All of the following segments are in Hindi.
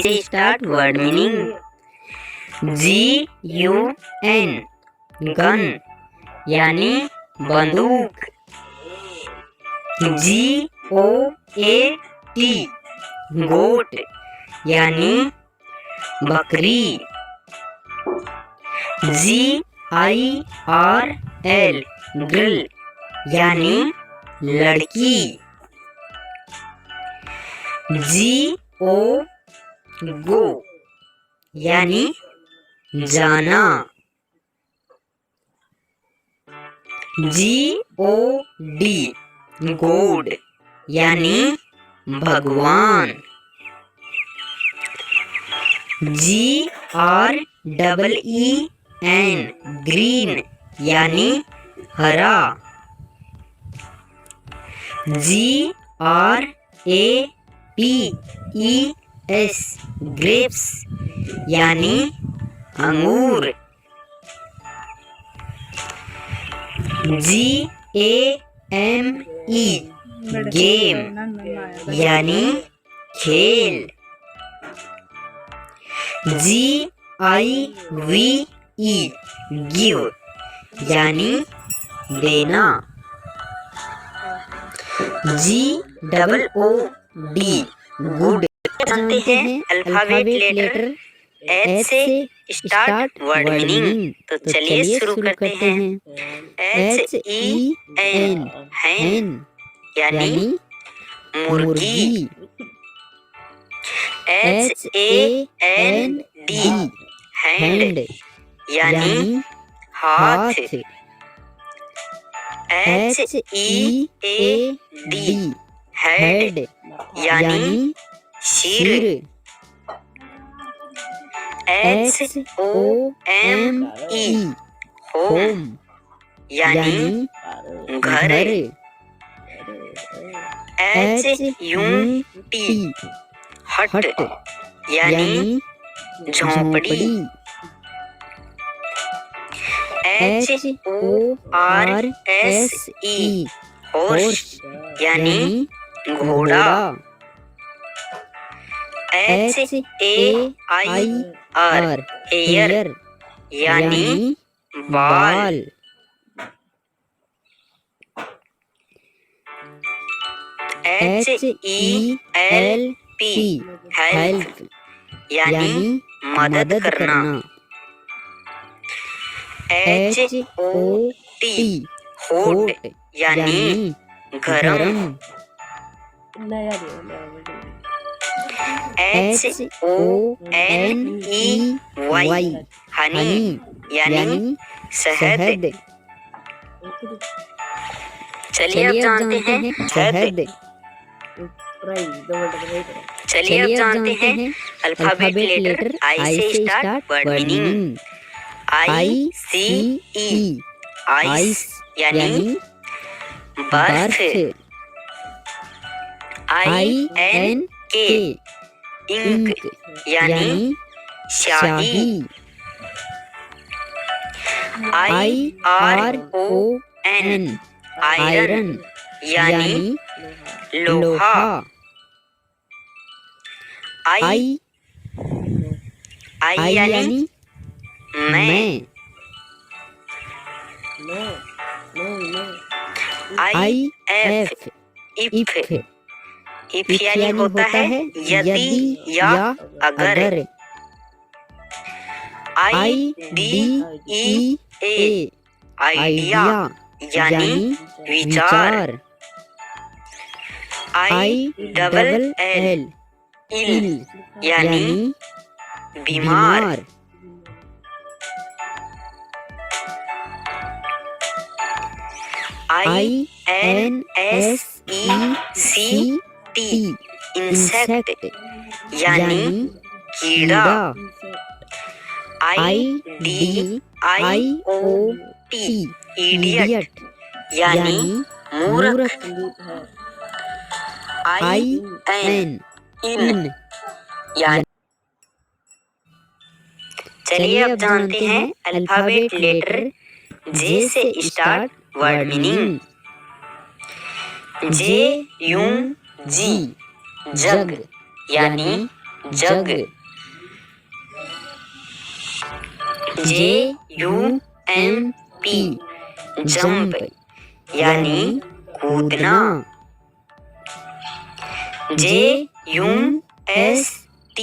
से start word meaning. GUN gun यानी बंदूक। GOAT गोट यानी बकरी। GIRL गर्ल यानी लड़की। गो यानी जाना। GOD गॉड यानी भगवान। GREEN ग्रीन यानी हरा। GRAPES ग्रेप्स यानी अंगूर। GAME गेम यानी खेल। GIVE गिव यानी देना। GOOD गुड जानते हैं अल्फाबेट लेटर H से स्टार्ट वर्ड मीनिंग। तो चलिए शुरू करते हैं। HEN हैन यानी मुर्गी। HAND हैंड यानी हाथ। HEAD हेड यानी सिर। HOME होम यानी घर। HUT हट यानी झोंपड़ी। HORSE हॉर्स यानी घोड़ा। HAIR हेयर यानी बाल। HELP हेल्प यानी मदद करना। HOT हॉट यानी गरम। HONEY हनी यानी शहद। चलिए अब जानते हैं शहद। चलिए अब जानते हैं अल्फाबेट लेटर I से start word meaning. ICE ice यानी बर्फ। INK इंक यानी स्याही। IRON आयरन यानी लोहा। I यानी मैं। IF इफ यानी होता है यदि या अगर। IDEA आइडिया यानी विचार। ILL इल यानी बीमार। INSECT इंसेक्ट यानी कीड़ा। IDIOT इडियट यानी मूर्ख। IN इन यानी। चलिए अब जानते हैं अल्फाबेट लेटर J से स्टार्ट वर्ड मीनिंग। JUG जग यानी जग। JUMP जंप यानी कूदना। JUST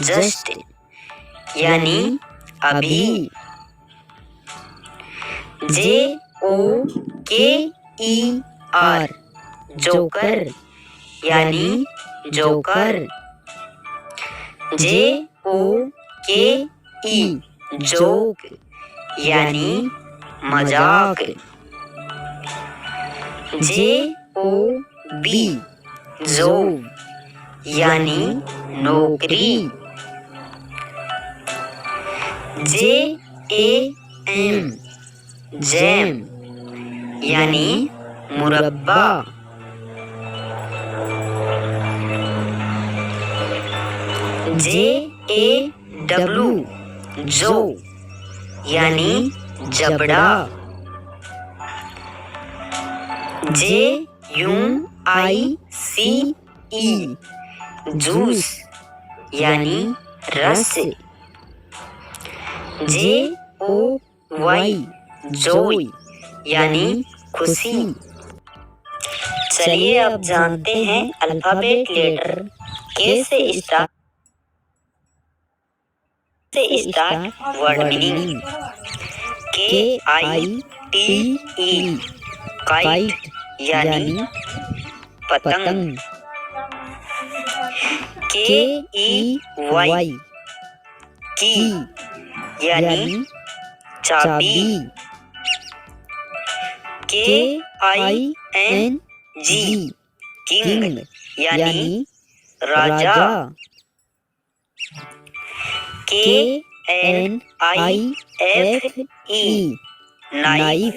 जस्ट यानी अभी। JOKER जोकर यानी जोकर। JOKE जोक यानी मजाक। JOB जॉब यानी नौकरी। JAM जैम यानी मुरब्बा। JAW जो यानी जबड़ा। JUICE जूस यानी रस। JOY जॉय यानी खुशी। चलिए अब जानते हैं अल्फाबेट लेटर के से start word meaning. KITE kite यानी पतंग। KEY की यानी चाबी। KING किंग यानी राजा। KNIFE नाइफ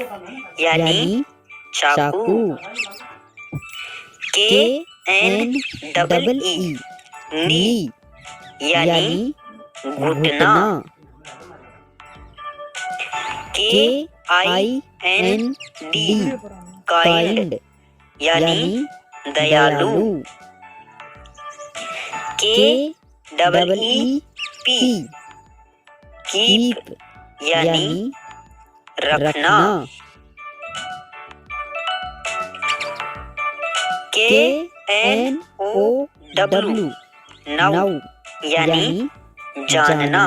यानी चाकू। KNEE नी यानी घुटना। KIND काइंड यानी दयालु। KEEP कीप यानी रखना। KNOW नौ यानी जानना।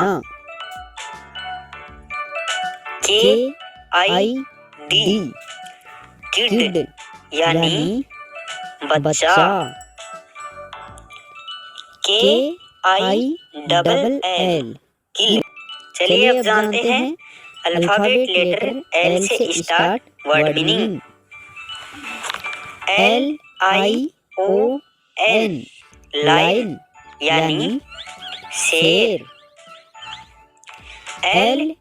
KID किड यानी बच्चा। KILL किल। चलिए अब जानते हैं अल्फाबेट लेटर L से start word meaning. LION line यानी शेर। LOCK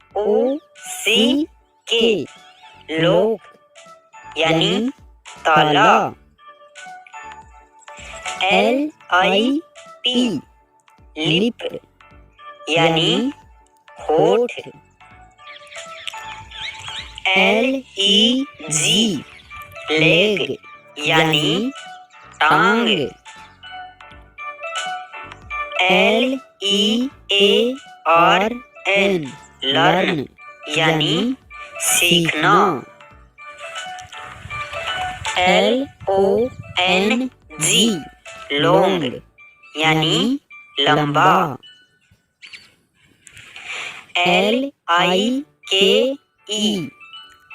लोक यानी ताला। LIP लिप यानी होठ। LEG लेग यानी टांग। LEARN लर्न यानी सीखना। LONG लॉन्ग यानी लंबा। LIKE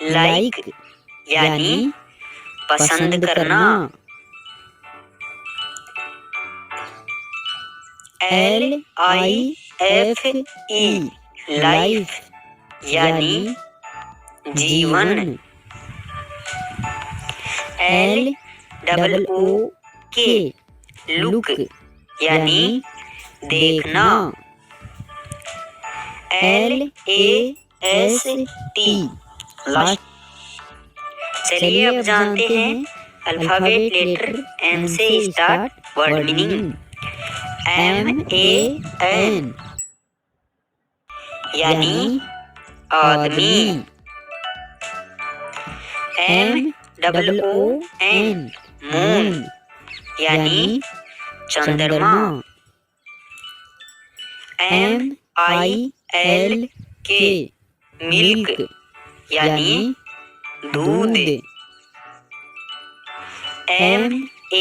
लाइक यानी पसंद करना। LIFE लाइफ यानी जीवन। LOOK लुक यानी देखना। LAST last. चलिए अब जानते हैं अल्फाबेट लेटर M से स्टार्ट वर्ड मीनिंग। MAN यानी आदमी। MOON मून यानी चंद्रमा। MILK मिल्क यानी दूध। MANGO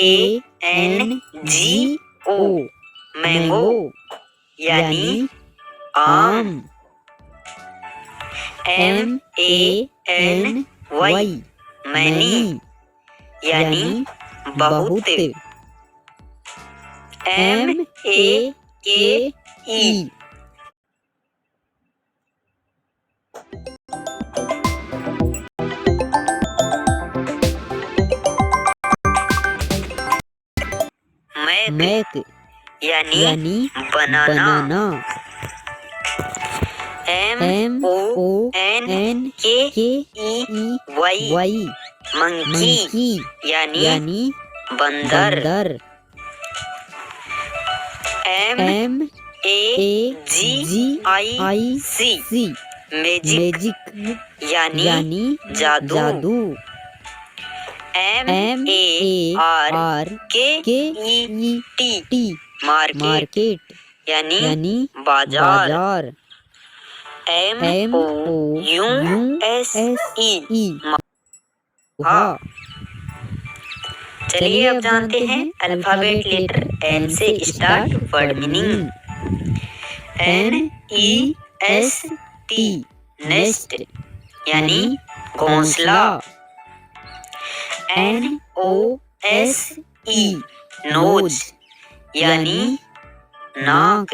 मैंगो यानी आम। MANY मैनी यानी बहुत। MAKE मैक यानी बनाना। MONKEY मंकी यानी बंदर। MAGIC मैजिक यानी जादू। MARKET मार्केट यानी बाजार। MOUSE हाँ। चलिए अब जानते हैं अल्फाबेट लेटर N से start word meaning. NEST nest यानी घोंसला। NOSE नोज यानी नाक।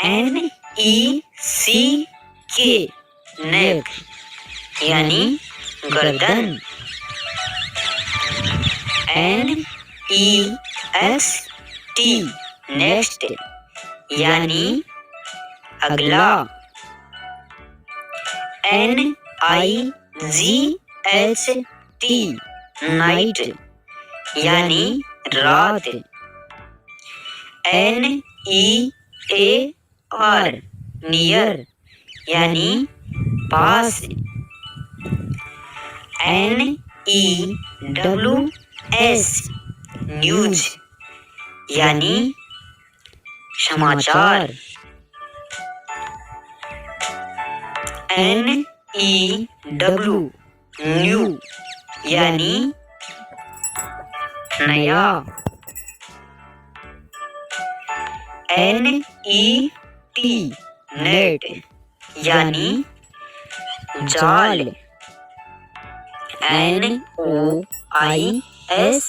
NECK नेक यानी गर्दन। NEXT नेक्स्ट यानी अगला। NIGHT नाइट यानी रात। NEAR नियर यानी पास। NEWS न्यूज यानी समाचार। NEW न्यू यानी नया। NET नेट यानी जाल। NOISE